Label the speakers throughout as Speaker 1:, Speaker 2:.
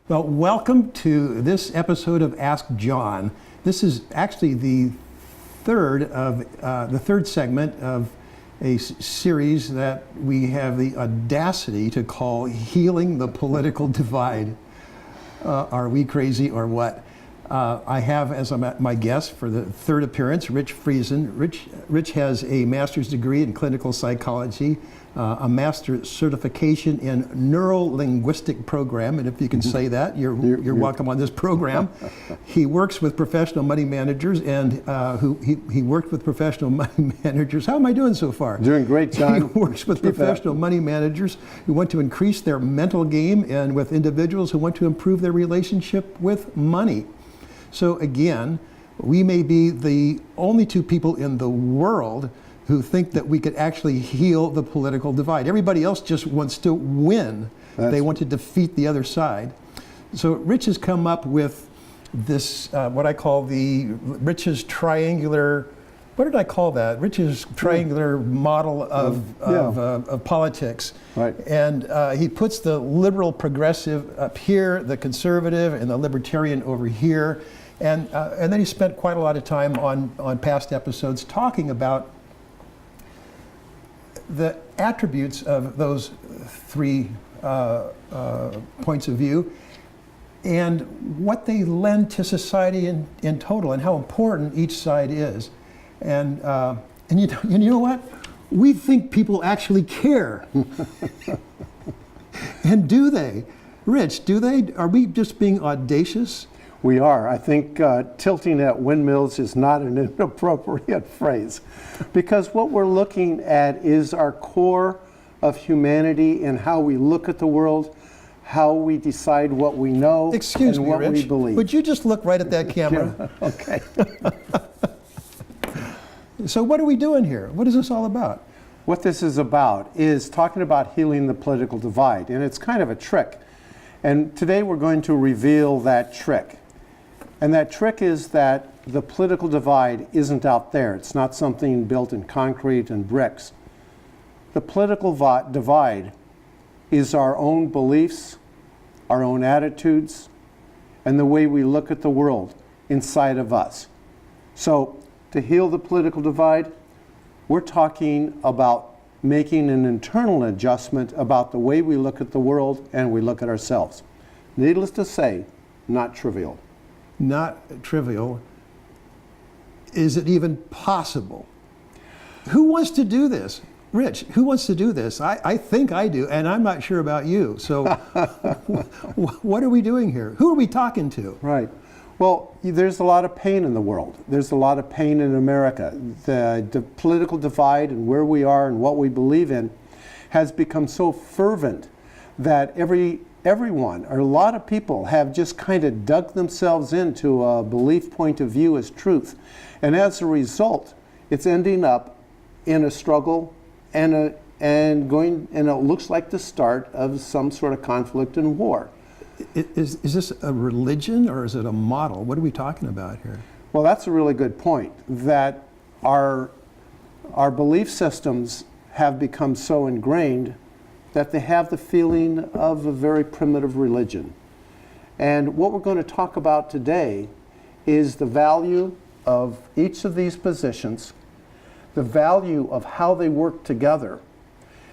Speaker 1: Well, welcome to this episode of Ask John. This is actually the third segment of a series that we have the audacity to call Healing the Political Divide. Are we crazy or what? I have as my guest for the third appearance, Rich Friesen. Rich has a master's degree in clinical psychology, a master's certification in neuro-linguistic program, and if you can say that, you're welcome on this program. He works with professional money managers, and he worked with professional money managers. How am I doing so far?
Speaker 2: Doing great, John.
Speaker 1: He works with professional money managers who want to increase their mental game, and with individuals who want to improve their relationship with money. So again, we may be the only two people in the world who think that we could actually heal the political divide. Everybody else just wants to win. They want to defeat the other side. So Rich has come up with this, what I call Rich's triangular, what did I call that? Rich's triangular model of politics.
Speaker 2: Right.
Speaker 1: And he puts the liberal progressive up here, the conservative and the libertarian over here. And then he spent quite a lot of time on past episodes talking about the attributes of those three points of view and what they lend to society in total and how important each side is. And you know what? We think people actually care. And do they? Rich, do they? Are we just being audacious?
Speaker 2: We are. I think tilting at windmills is not an inappropriate phrase, because what we're looking at is our core of humanity and how we look at the world, how we decide what we know,
Speaker 1: Excuse
Speaker 2: and
Speaker 1: me,
Speaker 2: what
Speaker 1: Rich,
Speaker 2: we believe.
Speaker 1: would you just look right at that camera?
Speaker 2: Okay.
Speaker 1: So what are we doing here? What is this all about?
Speaker 2: What this is about is talking about healing the political divide, and it's kind of a trick. And today we're going to reveal that trick. And that trick is that the political divide isn't out there. It's not something built in concrete and bricks. The political divide is our own beliefs, our own attitudes, and the way we look at the world inside of us. So to heal the political divide, we're talking about making an internal adjustment about the way we look at the world and we look at ourselves. Needless to say, not trivial.
Speaker 1: Not trivial. Is it even possible? Who wants to do this? Rich, who wants to do this? I think I do, and I'm not sure about you. So what are we doing here? Who are we talking to?
Speaker 2: Right. Well, there's a lot of pain in the world. There's a lot of pain in America. The political divide and where we are and what we believe in has become so fervent that everyone, or a lot of people, have just kind of dug themselves into a belief point of view as truth. And as a result, it's ending up in a struggle and it looks like the start of some sort of conflict and war.
Speaker 1: Is this a religion or is it a model? What are we talking about here?
Speaker 2: Well, that's a really good point, that our belief systems have become so ingrained that they have the feeling of a very primitive religion. And what we're going to talk about today is the value of each of these positions, the value of how they work together,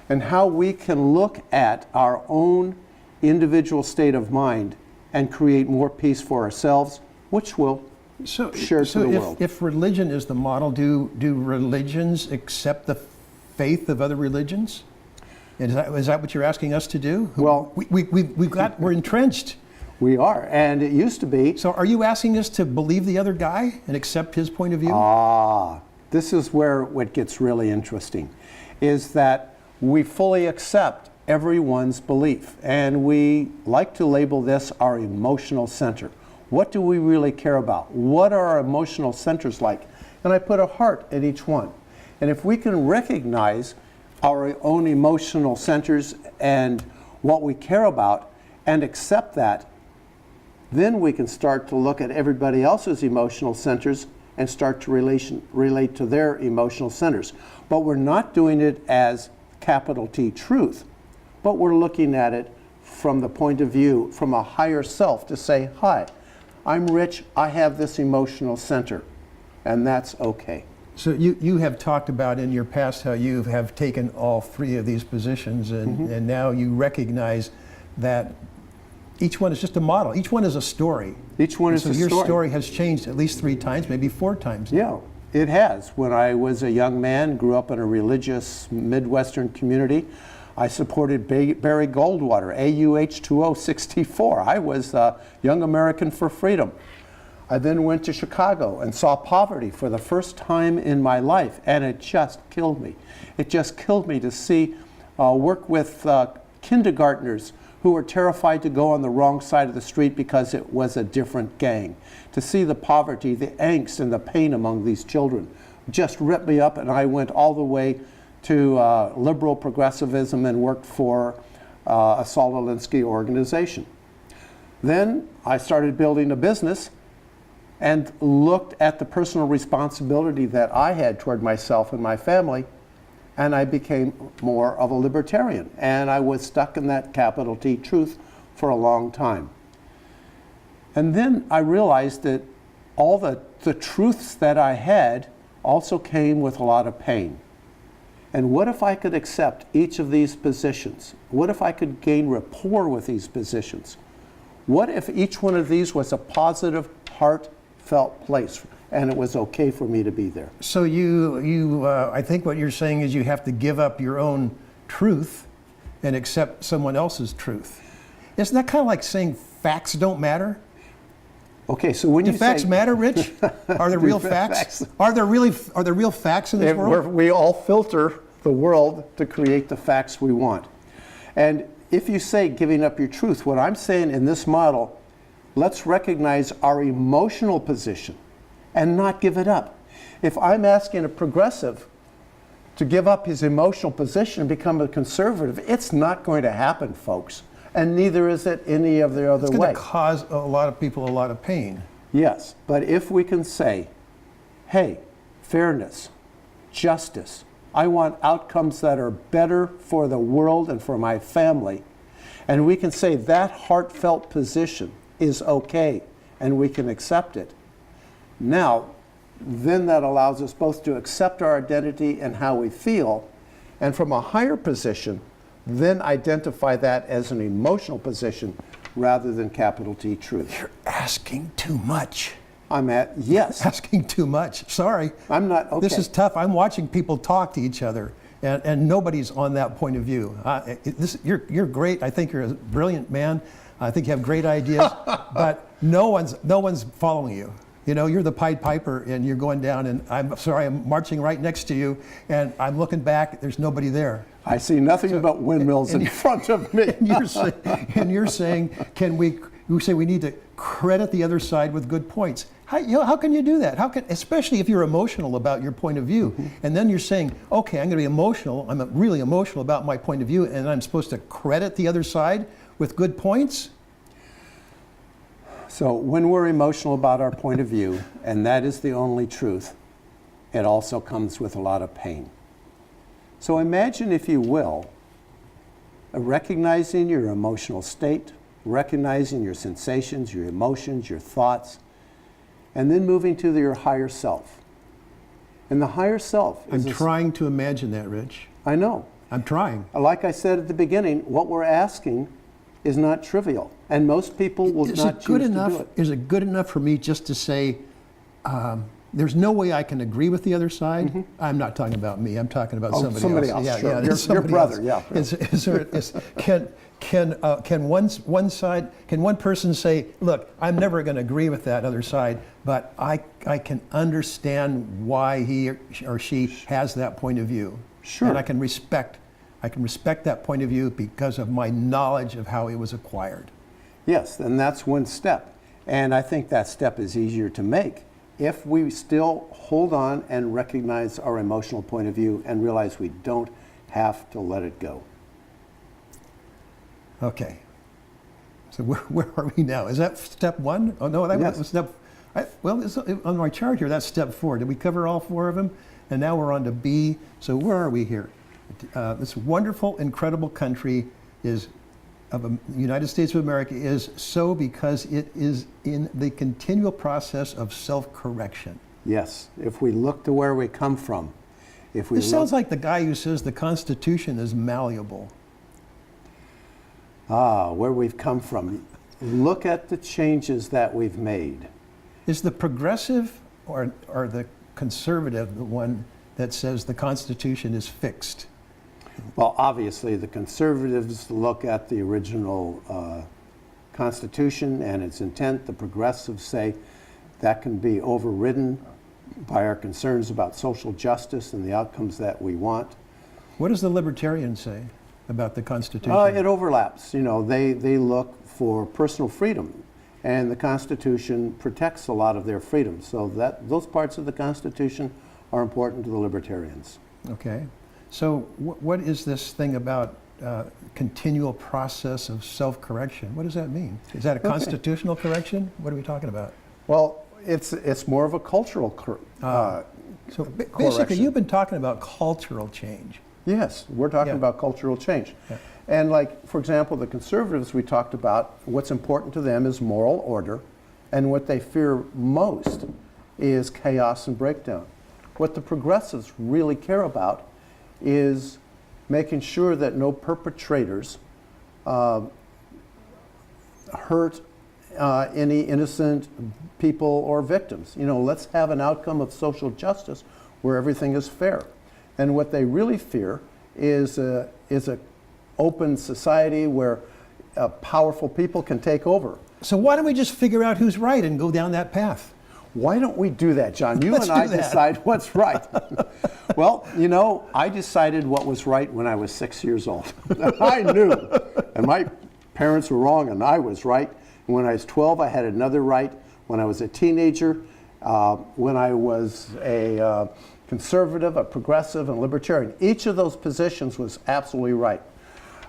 Speaker 2: and how we can look at our own individual state of mind and create more peace for ourselves, which we'll share to the world.
Speaker 1: If religion is the model, do religions accept the faith of other religions? Is that what you're asking us to do?
Speaker 2: Well,
Speaker 1: we're entrenched.
Speaker 2: We are, and it used to be.
Speaker 1: So are you asking us to believe the other guy and accept his point of view?
Speaker 2: This is where what gets really interesting, is that we fully accept everyone's belief, and we like to label this our emotional center. What do we really care about? What are our emotional centers like? And I put a heart in each one. And if we can recognize our own emotional centers and what we care about and accept that, then we can start to look at everybody else's emotional centers and start to relate to their emotional centers. But we're not doing it as capital T truth, but we're looking at it from the point of view, from a higher self, to say, hi, I'm Rich, I have this emotional center, and that's okay.
Speaker 1: So you have talked about in your past how you have taken all three of these positions, and now you recognize that each one is just a model. Each one is a story.
Speaker 2: Each one is a story.
Speaker 1: So your story has changed at least 3 times, maybe 4 times.
Speaker 2: Yeah, it has. When I was a young man, grew up in a religious Midwestern community, I supported Barry Goldwater, AUH-2064. I was a Young American for Freedom. I then went to Chicago and saw poverty for the first time in my life, and it just killed me. It just killed me to see work with kindergartners who were terrified to go on the wrong side of the street because it was a different gang. To see the poverty, the angst, and the pain among these children just ripped me up, and I went all the way to liberal progressivism and worked for a Saul Alinsky organization. Then I started building a business and looked at the personal responsibility that I had toward myself and my family, and I became more of a libertarian. And I was stuck in that capital T truth for a long time. And then I realized that all the truths that I had also came with a lot of pain. And what if I could accept each of these positions? What if I could gain rapport with these positions? What if each one of these was a positive, heartfelt place, and it was okay for me to be there?
Speaker 1: So I think what you're saying is you have to give up your own truth and accept someone else's truth. Isn't that kind of like saying facts don't matter?
Speaker 2: Okay, so when
Speaker 1: Do
Speaker 2: you
Speaker 1: facts
Speaker 2: say,
Speaker 1: matter, Rich? Are there real facts? Are there real facts in this world?
Speaker 2: We all filter the world to create the facts we want. And if you say giving up your truth, what I'm saying in this model, let's recognize our emotional position and not give it up. If I'm asking a progressive to give up his emotional position and become a conservative, it's not going to happen, folks. And neither is it any of the other way.
Speaker 1: It's going to cause a lot of people a lot of pain.
Speaker 2: Yes, but if we can say, hey, fairness, justice, I want outcomes that are better for the world and for my family, and we can say that heartfelt position is okay, and we can accept it. Now, then that allows us both to accept our identity and how we feel, and from a higher position, then identify that as an emotional position rather than capital T truth.
Speaker 1: You're asking too much.
Speaker 2: Yes.
Speaker 1: Asking too much. Sorry.
Speaker 2: I'm not, okay.
Speaker 1: This is tough. I'm watching people talk to each other, and nobody's on that point of view. You're great. I think you're a brilliant man. I think you have great ideas, but no one's following you. You know, you're the Pied Piper, and you're going down, and I'm sorry, I'm marching right next to you, and I'm looking back, there's nobody there.
Speaker 2: I see nothing but windmills in front of me.
Speaker 1: And you're saying, you say we need to credit the other side with good points. How can you do that? Especially if you're emotional about your point of view, and then you're saying, okay, I'm going to be emotional, I'm really emotional about my point of view, and I'm supposed to credit the other side with good points?
Speaker 2: So when we're emotional about our point of view, and that is the only truth, it also comes with a lot of pain. So imagine, if you will, recognizing your emotional state, recognizing your sensations, your emotions, your thoughts, and then moving to your higher self. And the higher self is...
Speaker 1: I'm trying to imagine that, Rich.
Speaker 2: I know.
Speaker 1: I'm trying.
Speaker 2: Like I said at the beginning, what we're asking is not trivial, and most people will not choose to do it.
Speaker 1: Is it good enough for me just to say, there's no way I can agree with the other side? I'm not talking about me. I'm talking about somebody else.
Speaker 2: Yeah, sure.
Speaker 1: Yeah,
Speaker 2: your brother.
Speaker 1: Else.
Speaker 2: Yeah.
Speaker 1: Can one person say, look, I'm never going to agree with that other side, but I can understand why he or she has that point of view.
Speaker 2: Sure.
Speaker 1: And I can respect that point of view because of my knowledge of how it was acquired.
Speaker 2: Yes, and that's one step. And I think that step is easier to make if we still hold on and recognize our emotional point of view and realize we don't have to let it go.
Speaker 1: Okay. So where are we now? Is that step 1? Oh, no, that was step... on my chart here, that's step 4. Did we cover all 4 of them? And now we're on to B. So where are we here? This wonderful, incredible country is the United States of America is so because it is in the continual process of self-correction.
Speaker 2: Yes, if we look to where we come from, if we
Speaker 1: This sounds like the guy who says the Constitution is malleable.
Speaker 2: where we've come from. Look at the changes that we've made.
Speaker 1: Is the progressive or the conservative the one that says the Constitution is fixed?
Speaker 2: Well, obviously, the conservatives look at the original Constitution and its intent. The progressives say that can be overridden by our concerns about social justice and the outcomes that we want.
Speaker 1: What does the libertarian say about the Constitution?
Speaker 2: It overlaps. You know, they look for personal freedom, and the Constitution protects a lot of their freedom. So that those parts of the Constitution are important to the libertarians.
Speaker 1: Okay. So what is this thing about continual process of self-correction? What does that mean? Is that a constitutional correction? What are we talking about?
Speaker 2: Well, it's more of a cultural
Speaker 1: So basically,
Speaker 2: correction.
Speaker 1: you've been talking about cultural change.
Speaker 2: Yes, we're talking
Speaker 1: Yeah.
Speaker 2: about cultural change.
Speaker 1: Yeah.
Speaker 2: And like, for example, the conservatives we talked about, what's important to them is moral order, and what they fear most is chaos and breakdown. What the progressives really care about is making sure that no perpetrators hurt any innocent people or victims. You know, let's have an outcome of social justice where everything is fair. And what they really fear is a open society where powerful people can take over.
Speaker 1: So why don't we just figure out who's right and go down that path?
Speaker 2: Why don't we do that, John? You
Speaker 1: Let's
Speaker 2: and I
Speaker 1: do that.
Speaker 2: decide what's right. Well, you know, I decided what was right when I was 6 years old. I knew. And my parents were wrong and I was right. And when I was 12, I had another right. When I was a teenager, when I was a conservative, a progressive, and libertarian, each of those positions was absolutely right.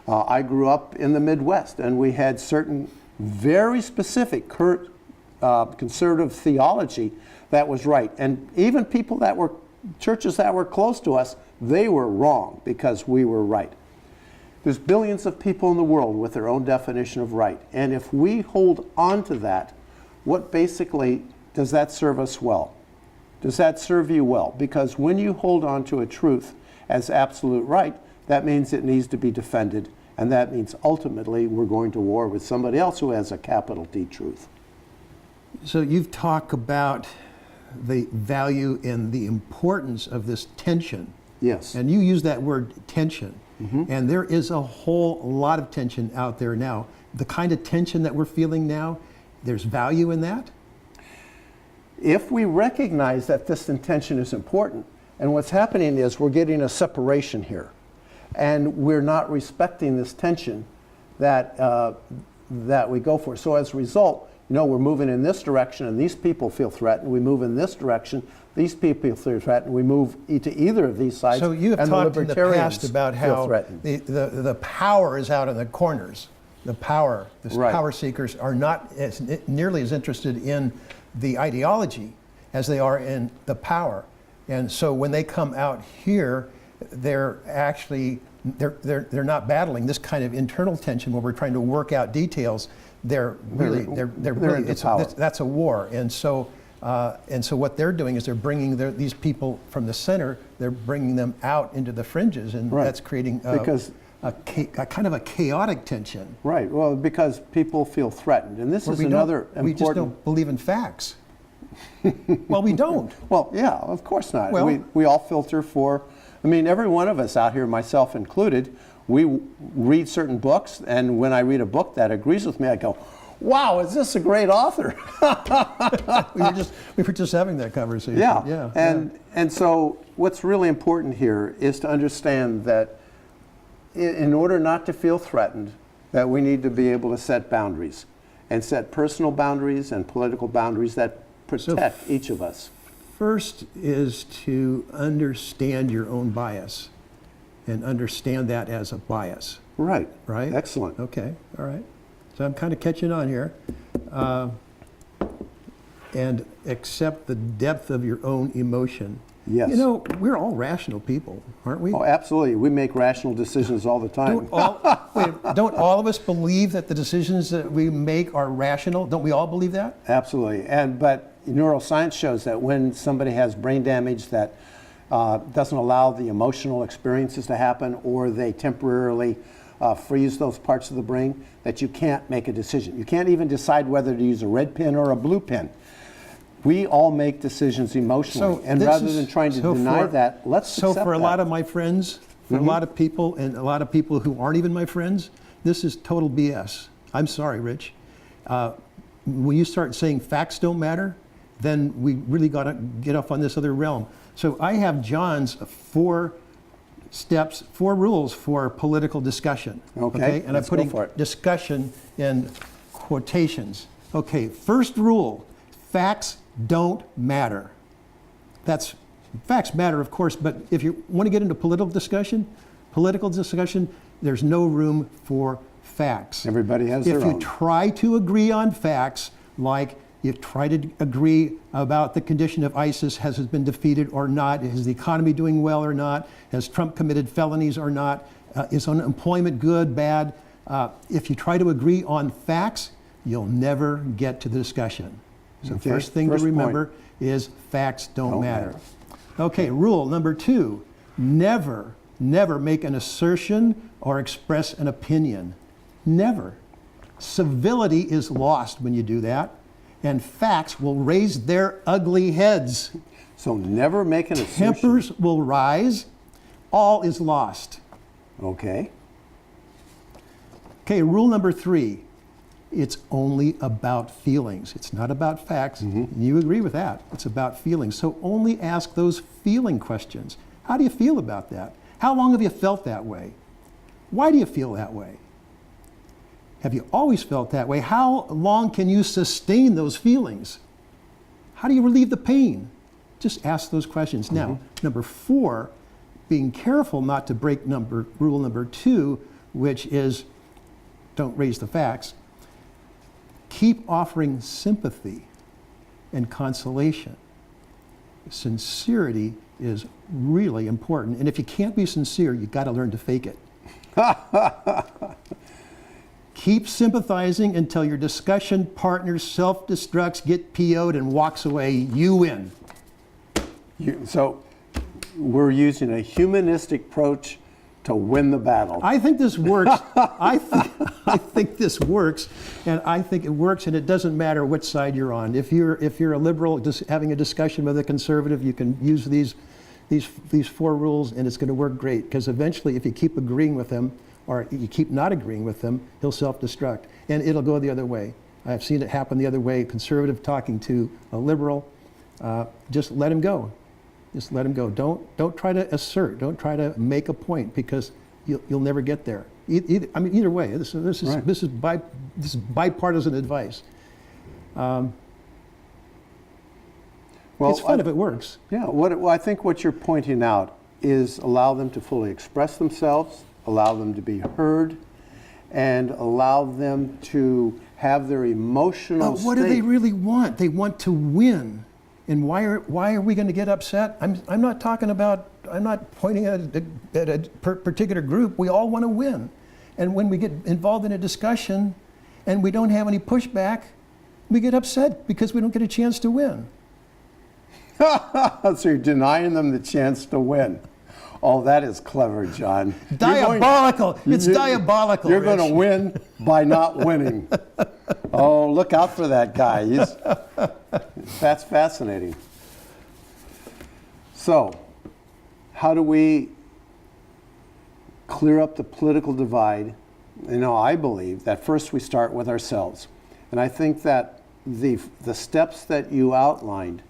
Speaker 2: I grew up in the Midwest, and we had certain very specific conservative theology that was right. And even people that were, churches that were close to us, they were wrong because we were right. There's billions of people in the world with their own definition of right. And if we hold on to that, what basically does that serve us well? Does that serve you well? Because when you hold on to a truth as absolute right, that means it needs to be defended. And that means ultimately we're going to war with somebody else who has a capital D truth.
Speaker 1: So you've talked about the value and the importance of this tension.
Speaker 2: Yes.
Speaker 1: And you use that word tension. And there is a whole lot of tension out there now. The kind of tension that we're feeling now, there's value in that?
Speaker 2: If we recognize that this intention is important, and what's happening is we're getting a separation here, and we're not respecting this tension that, that we go for. So as a result, you know, we're moving in this direction and these people feel threatened. We move in this direction, these people feel threatened. We move to either of these sides.
Speaker 1: So you have
Speaker 2: and
Speaker 1: talked in the
Speaker 2: libertarians
Speaker 1: past about
Speaker 2: feel
Speaker 1: how
Speaker 2: threatened.
Speaker 1: the power is out in the corners. The power
Speaker 2: Right.
Speaker 1: seekers are not nearly as interested in the ideology as they are in the power. And so when they come out here, they're actually, they're not battling this kind of internal tension where we're trying to work out details. They're really
Speaker 2: into power.
Speaker 1: that's a war. And so what they're doing is they're bringing these people from the center, they're bringing them out into the fringes, and
Speaker 2: Right.
Speaker 1: that's creating
Speaker 2: Because
Speaker 1: a kind of a chaotic tension.
Speaker 2: Right, well, because people feel threatened. And this is another important...
Speaker 1: We just don't believe in facts. Well, we don't.
Speaker 2: Well, yeah, of course not.
Speaker 1: Well-
Speaker 2: We all filter for, I mean, every one of us out here, myself included, we read certain books, and when I read a book that agrees with me, I go, wow, is this a great author?
Speaker 1: we were just having that conversation.
Speaker 2: Yeah. And so what's really important here is to understand that in order not to feel threatened, that we need to be able to set boundaries, and set personal boundaries and political boundaries that protect each of us.
Speaker 1: First is to understand your own bias and understand that as a bias.
Speaker 2: Right.
Speaker 1: Right?
Speaker 2: Excellent.
Speaker 1: Okay, all right. So I'm kind of catching on here. And accept the depth of your own emotion
Speaker 2: Yes.
Speaker 1: You know, we're all rational people, aren't we?
Speaker 2: Oh, absolutely. We make rational decisions all the time.
Speaker 1: Don't all of us believe that the decisions that we make are rational? Don't we all believe that?
Speaker 2: Absolutely. But neuroscience shows that when somebody has brain damage that doesn't allow the emotional experiences to happen, or they temporarily freeze those parts of the brain, that you can't make a decision. You can't even decide whether to use a red pen or a blue pen. We all make decisions emotionally, and rather than trying to deny that, let's accept that.
Speaker 1: So for a lot of my friends, for a lot of people, and a lot of people who aren't even my friends, this is total BS. I'm sorry, Rich. When you start saying facts don't matter, then we really got to get off on this other realm. So I have John's 4 steps, 4 rules for political discussion.
Speaker 2: Okay,
Speaker 1: And I'm putting discussion in quotations. Okay, first rule, facts don't matter. Facts matter, of course, but if you want to get into political discussion, there's no room for facts.
Speaker 2: Everybody has their own.
Speaker 1: If you try to agree on facts, like you try to agree about the condition of ISIS, has it been defeated or not, is the economy doing well or not, has Trump committed felonies or not, is unemployment good, bad, if you try to agree on facts, you'll never get to the discussion. So first thing to remember is facts don't matter. Okay, rule number 2, never make an assertion or express an opinion. Never. Civility is lost when you do that, and facts will raise their ugly heads.
Speaker 2: So never make an assertion.
Speaker 1: Tempers will rise, all is lost.
Speaker 2: Okay.
Speaker 1: Okay, rule number 3. It's only about feelings. It's not about facts. You agree with that. It's about feelings. So only ask those feeling questions. How do you feel about that? How long have you felt that way? Why do you feel that way? Have you always felt that way? How long can you sustain those feelings? How do you relieve the pain? Just ask those questions. Now, number 4, being careful not to break rule number 2, which is don't raise the facts. Keep offering sympathy and consolation. Sincerity is really important. And if you can't be sincere, you've got to learn to fake it. Keep sympathizing until your discussion partner self-destructs, get PO'd, and walks away. You win.
Speaker 2: So we're using a humanistic approach to win the battle.
Speaker 1: I think this works. I think this works, and I think it works, and it doesn't matter which side you're on. If you're a liberal just having a discussion with a conservative, you can use these 4 rules, and it's going to work great. Because eventually, if you keep agreeing with him, or you keep not agreeing with him, he'll self-destruct, and it'll go the other way. I've seen it happen the other way. Conservative talking to a liberal, just let him go. Just let him go. Don't try to assert. Don't try to make a point, because you'll never get there. Either way. This is bipartisan advice. Well, it's fun if it works.
Speaker 2: Yeah. I think what you're pointing out is allow them to fully express themselves, allow them to be heard, and allow them to have their emotional
Speaker 1: But what do they really want? They want to win. And why are we going to get upset? I'm not pointing at a particular group. We all want to win. And when we get involved in a discussion and we don't have any pushback, we get upset because we don't get a chance to win.
Speaker 2: So you're denying them the chance to win. Oh, that is clever, John.
Speaker 1: Diabolical. It's diabolical.
Speaker 2: You're going to win by not winning. Oh, look out for that guy. That's fascinating. So, how do we clear up the political divide? I believe that first we start with ourselves. And I think that the steps that you outlined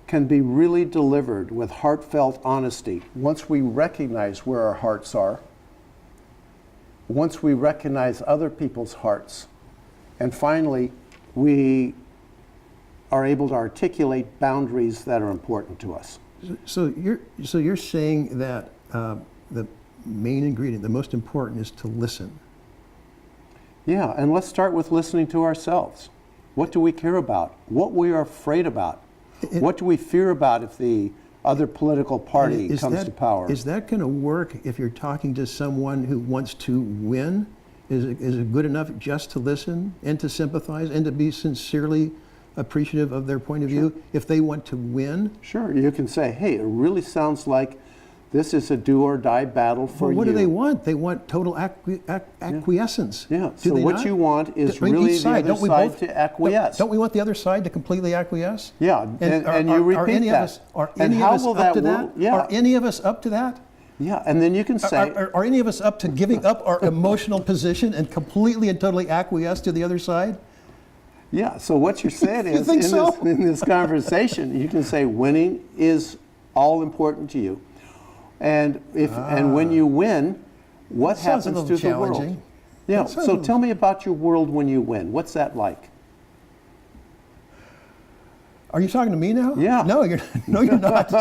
Speaker 2: can be really delivered with heartfelt honesty. Once we recognize where our hearts are, once we recognize other people's hearts, and finally, we are able to articulate boundaries that are important to us.
Speaker 1: So you're saying that the main ingredient, the most important, is to listen.
Speaker 2: Yeah, and let's start with listening to ourselves. What do we care about? What we are afraid about? What do we fear about if the other political party
Speaker 1: Is
Speaker 2: comes
Speaker 1: that-
Speaker 2: to power.
Speaker 1: Is that going to work if you're talking to someone who wants to win? Is it good enough just to listen and to sympathize and to be sincerely appreciative of their point of view if they want to win?
Speaker 2: Sure, you can say, hey, it really sounds like this is a do or die battle for
Speaker 1: Well,
Speaker 2: you.
Speaker 1: what do they want? They want total acquiescence.
Speaker 2: Yeah,
Speaker 1: Do
Speaker 2: so
Speaker 1: they
Speaker 2: what
Speaker 1: not?
Speaker 2: you want is
Speaker 1: I mean,
Speaker 2: really
Speaker 1: each
Speaker 2: the other
Speaker 1: don't we
Speaker 2: side
Speaker 1: both-
Speaker 2: to acquiesce.
Speaker 1: Don't we want the other side to completely acquiesce?
Speaker 2: Yeah, and you repeat
Speaker 1: any
Speaker 2: that.
Speaker 1: Of us, are
Speaker 2: And
Speaker 1: any
Speaker 2: how
Speaker 1: of us
Speaker 2: will
Speaker 1: up
Speaker 2: that
Speaker 1: to
Speaker 2: work?
Speaker 1: that?
Speaker 2: Yeah.
Speaker 1: Are any of us up to that?
Speaker 2: Yeah, and then you can say,
Speaker 1: Are any of us up to giving up our emotional position and completely and totally acquiesce to the other side?
Speaker 2: yeah, so what you're saying
Speaker 1: You
Speaker 2: is,
Speaker 1: think
Speaker 2: in,
Speaker 1: so?
Speaker 2: this, in this conversation, you can say winning is all important to you. And and when you win, what
Speaker 1: Sounds a
Speaker 2: happens
Speaker 1: little
Speaker 2: to the world?
Speaker 1: challenging.
Speaker 2: Yeah,
Speaker 1: That sounds a
Speaker 2: so
Speaker 1: little-
Speaker 2: tell me about your world when you win. What's that like?
Speaker 1: Are you talking to me now?
Speaker 2: Yeah.
Speaker 1: No, you're not.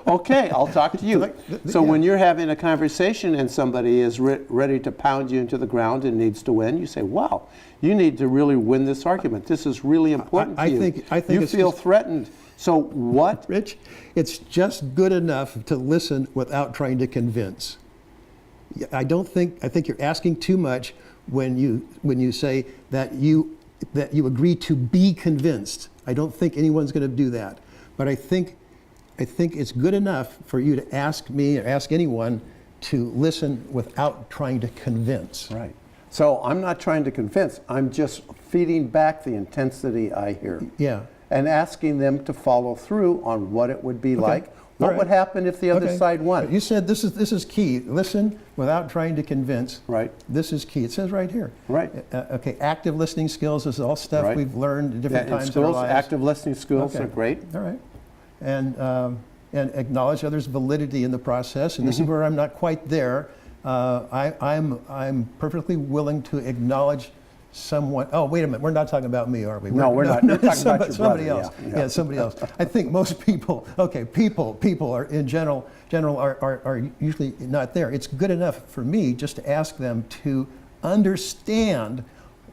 Speaker 2: Okay, I'll talk to you. So
Speaker 1: Yeah.
Speaker 2: when you're having a conversation and somebody is ready to pound you into the ground and needs to win, you say, wow, you need to really win this argument. This is really important
Speaker 1: I
Speaker 2: to you.
Speaker 1: think
Speaker 2: You
Speaker 1: it's
Speaker 2: feel
Speaker 1: just-
Speaker 2: threatened. So what?
Speaker 1: Rich, it's just good enough to listen without trying to convince. I think you're asking too much when you say that you agree to be convinced. I don't think anyone's going to do that. But I think it's good enough for you to ask me or ask anyone to listen without trying to convince.
Speaker 2: Right. So I'm not trying to convince. I'm just feeding back the intensity I hear.
Speaker 1: Yeah.
Speaker 2: And asking them to follow through on what it would be like.
Speaker 1: All
Speaker 2: What
Speaker 1: right.
Speaker 2: would happen if the other
Speaker 1: Okay.
Speaker 2: side won?
Speaker 1: You said this is key. Listen without trying to convince.
Speaker 2: Right.
Speaker 1: This is key. It says right here.
Speaker 2: Right.
Speaker 1: Okay. Active listening skills is all stuff
Speaker 2: Right.
Speaker 1: we've learned at different
Speaker 2: Yeah, and
Speaker 1: times in our
Speaker 2: skills,
Speaker 1: lives.
Speaker 2: active listening skills
Speaker 1: Okay.
Speaker 2: are great.
Speaker 1: All right. And acknowledge others' validity in the process. And this is where I'm not quite there. I'm perfectly willing to acknowledge someone. Oh, wait a minute. We're not talking about me, are we?
Speaker 2: No, we're not. You're talking about
Speaker 1: somebody,
Speaker 2: your
Speaker 1: somebody
Speaker 2: brother,
Speaker 1: else.
Speaker 2: yeah, yeah.
Speaker 1: Somebody else. I think most people. Okay, people are in general are usually not there. It's good enough for me just to ask them to understand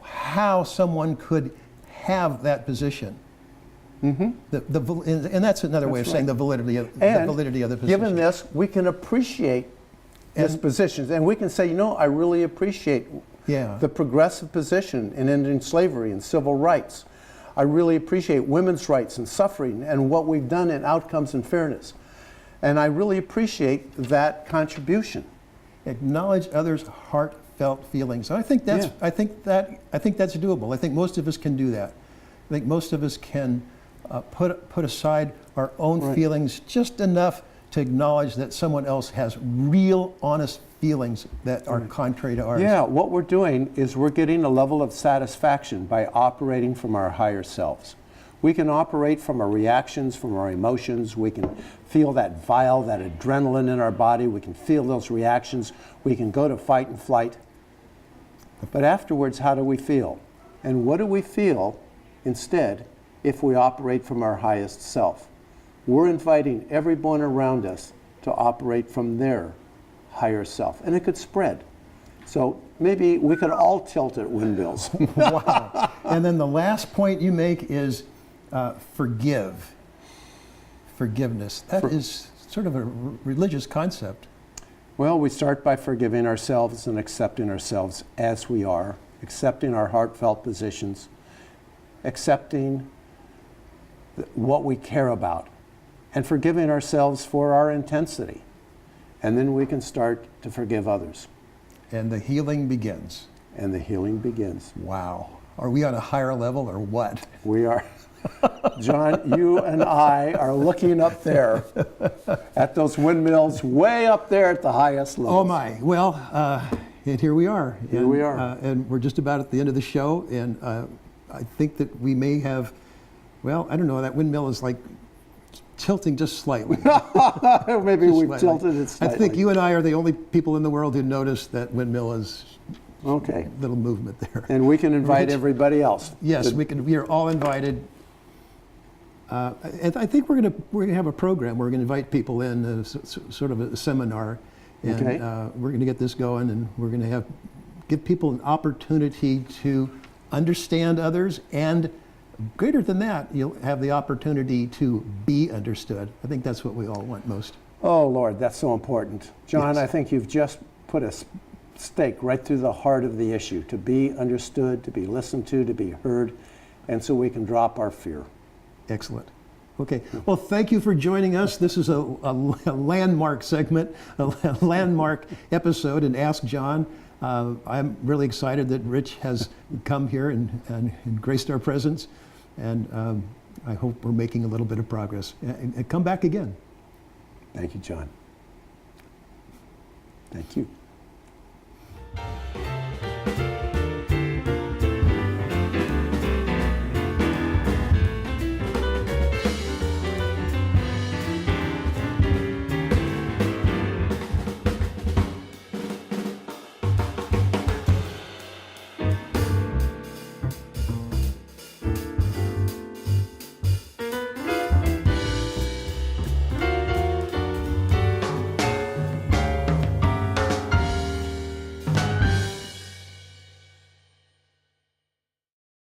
Speaker 1: how someone could have that position. Mm-hmm. And that's another way of saying the validity of
Speaker 2: And
Speaker 1: the position.
Speaker 2: given this, we can appreciate this position. And we can say, you know, I really appreciate
Speaker 1: Yeah.
Speaker 2: the progressive position in ending slavery and civil rights. I really appreciate women's rights and suffering and what we've done in outcomes and fairness. And I really appreciate that contribution.
Speaker 1: Acknowledge others' heartfelt feelings. I think that's
Speaker 2: Yeah.
Speaker 1: I think that's doable. I think most of us can do that. I think most of us can put aside our own
Speaker 2: Right.
Speaker 1: feelings just enough to acknowledge that someone else has real, honest feelings that are contrary to ours.
Speaker 2: Yeah, what we're doing is we're getting a level of satisfaction by operating from our higher selves. We can operate from our reactions, from our emotions. We can feel that vial, that adrenaline in our body. We can feel those reactions. We can go to fight and flight. But afterwards, how do we feel? And what do we feel instead if we operate from our highest self? We're inviting everyone around us to operate from their higher self, and it could spread. So maybe we could all tilt at windmills.
Speaker 1: Wow. And then the last point you make is forgive. Forgiveness. That is sort of a religious concept.
Speaker 2: Well, we start by forgiving ourselves and accepting ourselves as we are, accepting our heartfelt positions, accepting what we care about, and forgiving ourselves for our intensity. And then we can start to forgive others.
Speaker 1: And the healing begins.
Speaker 2: And the healing begins.
Speaker 1: Wow. Are we on a higher level or what?
Speaker 2: We are. John, you and I are looking up there at those windmills way up there at the highest level.
Speaker 1: Oh my. Well, and here we are.
Speaker 2: Here we are.
Speaker 1: And we're just about at the end of the show. And I think that we may have, well, I don't know, that windmill is like tilting just slightly.
Speaker 2: Maybe
Speaker 1: Just
Speaker 2: we've
Speaker 1: slightly.
Speaker 2: tilted it slightly.
Speaker 1: I think you and I are the only people in the world who notice that windmill is
Speaker 2: Okay.
Speaker 1: little movement there.
Speaker 2: And we can invite everybody else.
Speaker 1: Yes, we are all invited. And I think we're gonna have a program. We're gonna invite people in, sort of a seminar, and
Speaker 2: Okay.
Speaker 1: we're gonna get this going, and we're gonna give people an opportunity to understand others and greater than that, you'll have the opportunity to be understood. I think that's what we all want most.
Speaker 2: Oh, Lord, that's so important. John,
Speaker 1: Yes.
Speaker 2: I think you've just put a stake right through the heart of the issue, to be understood, to be listened to be heard, and so we can drop our fear.
Speaker 1: Excellent. Okay. Well, thank you for joining us. This is a landmark segment, a landmark episode in Ask John. I'm really excited that Rich has come here and graced our presence, and I hope we're making a little bit of progress. And come back again.
Speaker 2: Thank you, John. Thank you.